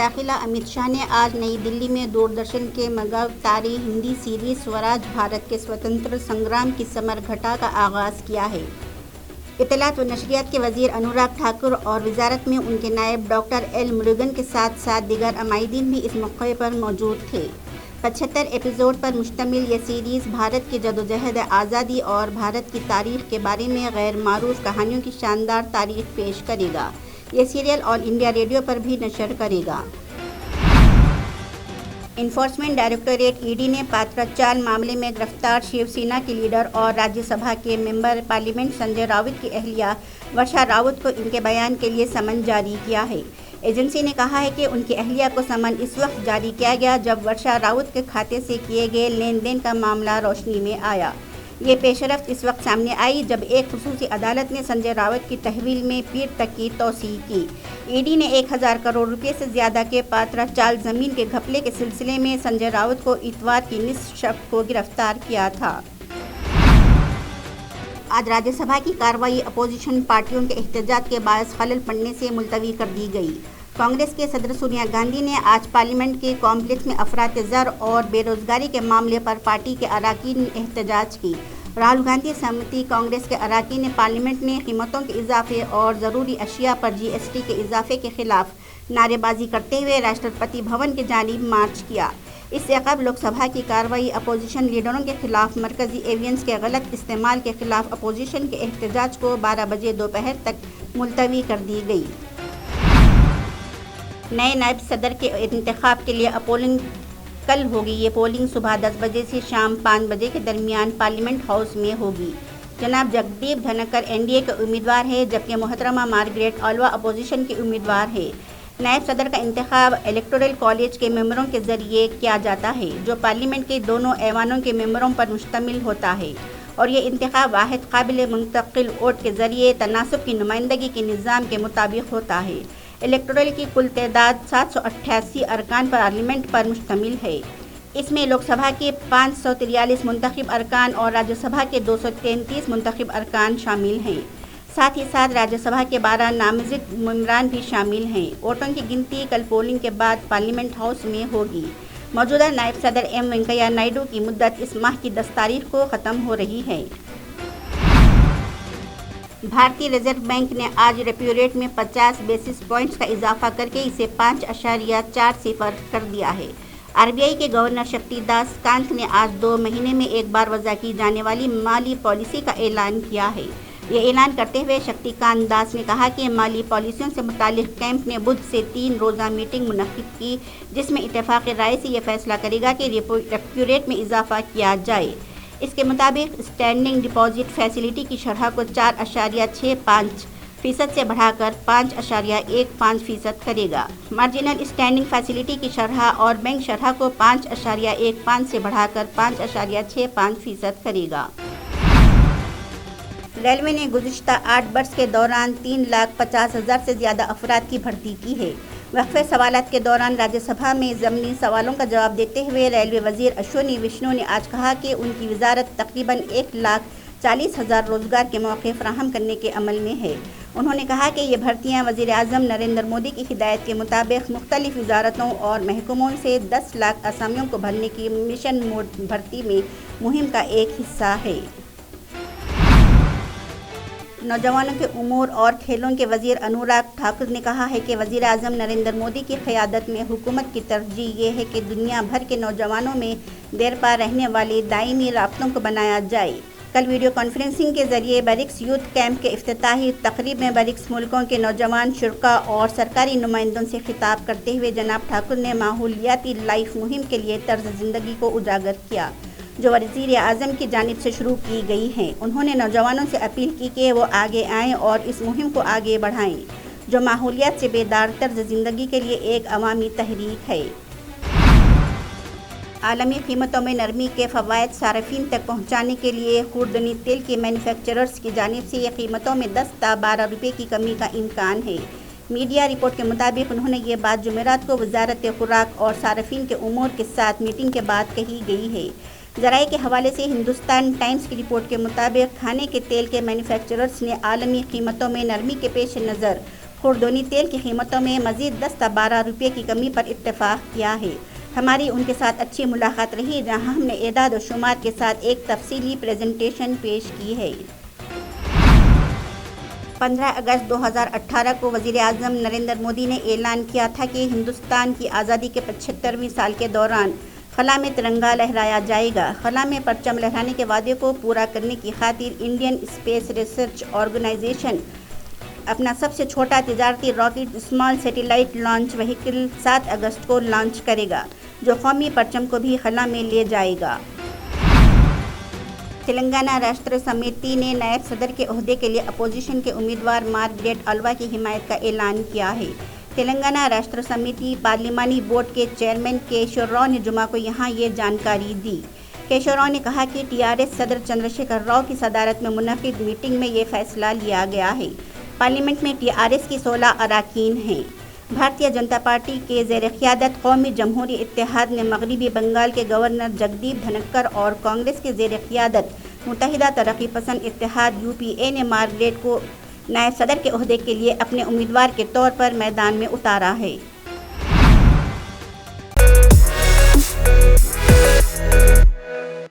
داخلہ امت شاہ نے آج نئی دلی میں دوردرشن کے مگاوتاری ہندی سیریز سوراج بھارت کے سوتنتر سنگرام کی ثمر گھٹا کا آغاز کیا ہے۔ اطلاعات و نشریات کے وزیر انوراگ ٹھاکر اور وزارت میں ان کے نائب ڈاکٹر ایل مرگن کے ساتھ ساتھ دیگر عمائدین بھی اس موقع پر موجود تھے۔ 75 ایپیسوڈ پر مشتمل یہ سیریز بھارت کی جدوجہد آزادی اور بھارت کی تاریخ کے بارے میں غیر معروف کہانیوں کی شاندار تاریخ پیش کرے گا۔ یہ سیریل آل انڈیا ریڈیو پر بھی نشر کرے گا۔ انفورسمنٹ ڈائریکٹوریٹ ای ڈی نے پاترا چال معاملے میں گرفتار شیو سینا کے لیڈر اور راجیہ سبھا کے ممبر پارلیمنٹ سنجے راوت کی اہلیہ ورشا راوت کو ان کے بیان کے لیے سمن جاری کیا ہے۔ ایجنسی نے کہا ہے کہ ان کی اہلیہ کو سمن اس وقت جاری کیا گیا جب ورشا راوت کے کھاتے سے کیے گئے لین دین کا معاملہ روشنی میں آیا۔ یہ پیش رفت اس وقت سامنے آئی جب ایک خصوصی عدالت نے سنجے راوت کی تحویل میں پیر تک کی توسیع کی۔ ای ڈی نے 1000 کروڑ روپے سے زیادہ کے پاترا چال زمین کے گھپلے کے سلسلے میں سنجے راوت کو اتوار کی نصف شب کو گرفتار کیا تھا۔ آج راجیہ سبھا کی کارروائی اپوزیشن پارٹیوں کے احتجاج کے باعث خلل پڑنے سے ملتوی کر دی گئی۔ کانگریس کے صدر سونیا گاندھی نے آج پارلیمنٹ کے کمپلیکس میں افراط زر اور بے روزگاری کے معاملے پر پارٹی کے اراکین نے احتجاج کی۔ راہل گاندھی سمیت کانگریس کے اراکین نے پارلیمنٹ میں قیمتوں کے اضافے اور ضروری اشیاء پر جی ایس ٹی کے اضافے کے خلاف نعرے بازی کرتے ہوئے راشٹرپتی بھون کی جانب مارچ کیا۔ اس سے قبل لوک سبھا کی کارروائی اپوزیشن لیڈروں کے خلاف مرکزی ایوینز کے غلط استعمال کے خلاف اپوزیشن کے احتجاج کو 12 بجے دوپہر تک ملتوی کر دی گئی۔ نئے نائب صدر کے انتخاب کے لیے پولنگ کل ہوگی۔ یہ پولنگ صبح 10 بجے سے شام 5 بجے کے درمیان پارلیمنٹ ہاؤس میں ہوگی۔ جناب Jagdeep Dhankhar N D A کے امیدوار ہیں جبکہ محترمہ مارگریٹ آلوا اپوزیشن کے امیدوار ہیں۔ نائب صدر کا انتخاب الیکٹورل کالج کے ممبروں کے ذریعے کیا جاتا ہے جو پارلیمنٹ کے دونوں ایوانوں کے ممبروں پر مشتمل ہوتا ہے، اور یہ انتخاب واحد قابل منتقل ووٹ کے ذریعے تناسب کی نمائندگی کے نظام کے مطابق ہوتا ہے۔ الیکٹورل کی کل تعداد 788 ارکان پارلیمنٹ پر مشتمل ہے۔ اس میں لوک سبھا کے 543 منتخب ارکان اور راجیہ سبھا کے 233 منتخب ارکان شامل ہیں۔ ساتھ ہی ساتھ راجیہ سبھا کے 12 نامزد ممبران بھی شامل ہیں۔ ووٹوں کی گنتی کل پولنگ کے بعد پارلیمنٹ ہاؤس میں ہوگی۔ موجودہ نائب صدر ایم وینکیا نائیڈو کی مدت اس ماہ کی 10 تاریخ کو ختم ہو رہی ہے۔ بھارتی ریزرو بینک نے آج ریپو ریٹ میں 50 بیسس پوائنٹس کا اضافہ کر کے اسے 5.40 کر دیا ہے۔ آر بی آئی کے گورنر شکتی داس کانت نے آج 2 مہینے میں ایک بار وضع کی جانے والی مالی پالیسی کا اعلان کیا ہے۔ یہ اعلان کرتے ہوئے شکتی کانت داس نے کہا کہ مالی پالیسیوں سے متعلق کیمپ نے بدھ سے 3 روزہ میٹنگ منعقد کی جس میں اتفاق رائے سے یہ فیصلہ کرے گا کہ ریپو ریٹ میں اضافہ کیا جائے۔ اس کے مطابق اسٹینڈنگ ڈپازٹ فیسلٹی کی شرح کو 4.65% سے بڑھا کر 5.15% کرے گا۔ مارجنل اسٹینڈنگ فیسلٹی کی شرح اور بینک شرح کو 5.15% سے بڑھا کر 5.65% کرے گا۔ ریلوے نے گزشتہ 8 برس کے دوران 3,50,000 سے زیادہ افراد کی بھرتی کی ہے۔ وقفے سوالات کے دوران راجیہ سبھا میں ضمنی سوالوں کا جواب دیتے ہوئے ریلوے وزیر اشونی وشنو نے آج کہا کہ ان کی وزارت تقریباً 1,40,000 روزگار کے مواقع فراہم کرنے کے عمل میں ہے۔ انہوں نے کہا کہ یہ بھرتیاں وزیر اعظم نریندر مودی کی ہدایت کے مطابق مختلف وزارتوں اور محکموں سے 10 لاکھ اسامیوں کو بھرنے کی مشن موڈ بھرتی میں مہم کا ایک حصہ ہے۔ نوجوانوں کے امور اور کھیلوں کے وزیر انوراگ ٹھاکر نے کہا ہے کہ وزیر اعظم نریندر مودی کی قیادت میں حکومت کی ترجیح یہ ہے کہ دنیا بھر کے نوجوانوں میں دیرپا رہنے والے دائمی رابطوں کو بنایا جائے۔ کل ویڈیو کانفرنسنگ کے ذریعے برکس یوتھ کیمپ کے افتتاحی تقریب میں برکس ملکوں کے نوجوان شرکاء اور سرکاری نمائندوں سے خطاب کرتے ہوئے جناب ٹھاکر نے ماحولیاتی لائف مہم کے لیے طرز زندگی کو اجاگر کیا جو وزیر اعظم کی جانب سے شروع کی گئی ہے۔ انہوں نے نوجوانوں سے اپیل کی کہ وہ آگے آئیں اور اس مہم کو آگے بڑھائیں جو ماحولیات سے بیدار طرز زندگی کے لیے ایک عوامی تحریک ہے۔ عالمی قیمتوں میں نرمی کے فوائد صارفین تک پہنچانے کے لیے خوردنی تیل کے مینوفیکچررز کی جانب سے یہ قیمتوں میں 10 تا 12 روپے کی کمی کا امکان ہے۔ میڈیا رپورٹ کے مطابق انہوں نے یہ بات جمعرات کو وزارت خوراک اور صارفین کے امور کے ساتھ میٹنگ کے بعد کہی گئی ہے۔ ذرائع کے حوالے سے ہندوستان ٹائمز کی رپورٹ کے مطابق کھانے کے تیل کے مینوفیکچررز نے عالمی قیمتوں میں نرمی کے پیش نظر خوردونی تیل کی قیمتوں میں مزید 10 تا 12 روپے کی کمی پر اتفاق کیا ہے۔ ہماری ان کے ساتھ اچھی ملاقات رہی جہاں ہم نے اعداد و شمار کے ساتھ ایک تفصیلی پریزنٹیشن پیش کی ہے۔ 15 اگست 2018 کو وزیر اعظم نریندر مودی نے اعلان کیا تھا کہ ہندوستان کی آزادی کے 75ویں سال کے دوران خلا میں ترنگا لہرایا جائے گا۔ خلا میں پرچم لہرانے کے وعدے کو پورا کرنے کی خاطر انڈین اسپیس ریسرچ آرگنائزیشن اپنا سب سے چھوٹا تجارتی rocket small satellite launch vehicle 7 اگست کو لانچ کرے گا، جو قومی پرچم کو بھی خلا میں لے جائے گا۔ تلنگانہ راشٹر سمیتی نے نائب صدر کے عہدے کے لیے اپوزیشن کے امیدوار مارگریٹ الوا کی حمایت کا اعلان کیا ہے۔ تلنگانہ راشٹر سمیتی پارلیمانی بورڈ کے چیئرمین کیشور راؤ نے جمعہ کو یہاں یہ جانکاری دی۔ کیشور راؤ نے کہا کہ TRS صدر چندر شیکھر راؤ کی صدارت میں منعقد میٹنگ میں یہ فیصلہ لیا گیا ہے۔ پارلیمنٹ میں TRS کی 16 اراکین ہیں۔ بھارتیہ جنتا پارٹی کے زیر قیادت قومی جمہوری اتحاد نے مغربی بنگال کے گورنر جگدیپ دھنکر اور کانگریس کے زیر قیادت متحدہ ترقی پسند اتحاد UPA نے مارگریٹ کو نائب صدر کے عہدے کے لیے اپنے امیدوار کے طور پر میدان میں اتارا ہے۔